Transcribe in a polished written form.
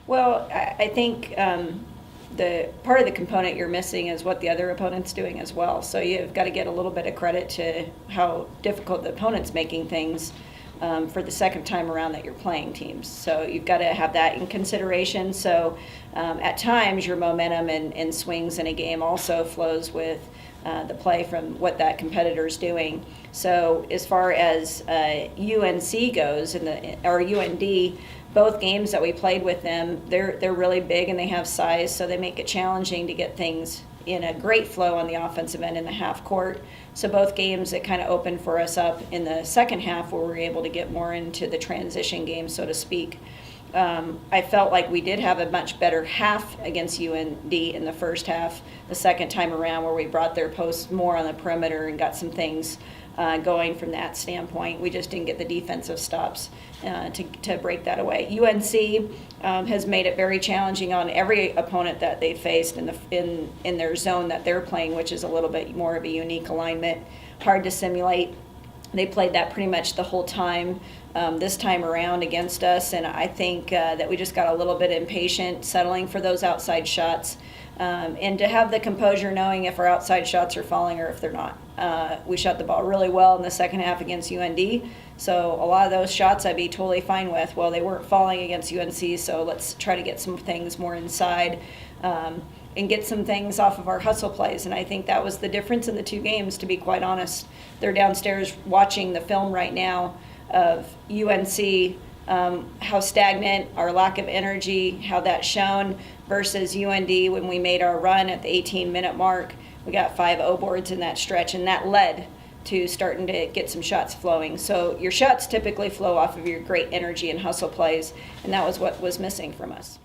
Well, I think the part of the component you're missing is what the other opponent's doing as well. So you've got to get a little bit of credit to how difficult the opponent's making things for the second time around that you're playing teams. So you've got to have that in consideration. So at times your momentum and swings in a game also flows with the play from what that competitor is doing. So as far as UNC goes, or UND, both games that we played with them, they're really big and they have size, so they make it challenging to get things in a great flow on the offensive end in the half court. So both games, it kind of opened for us up in the second half where we were able to get more into the transition game, so to speak. I felt like we did have a much better half against UND in the first half, the second time around, where we brought their posts more on the perimeter and got some things going from that standpoint. We just didn't get the defensive stops to break that away. UNC has made it very challenging on every opponent that they faced in their zone that they're playing, which is a little bit more of a unique alignment, hard to simulate. They played that pretty much the whole time this time around against us, and I think that we just got a little bit impatient settling for those outside shots, and to have the composure knowing if our outside shots are falling or if they're not. We shot the ball really well in the second half against UND, so a lot of those shots I'd be totally fine with. Well, they weren't falling against UNC, so let's try to get some things more inside and get some things off of our hustle plays. And I think that was the difference in the two games, to be quite honest. They're downstairs watching the film right now of UNC, how stagnant, our lack of energy, how that's shown, versus UND when we made our run at the 18-minute mark. We got 5 O-boards in that stretch, and that led to starting to get some shots flowing. So your shots typically flow off of your great energy and hustle plays, and that was what was missing from us.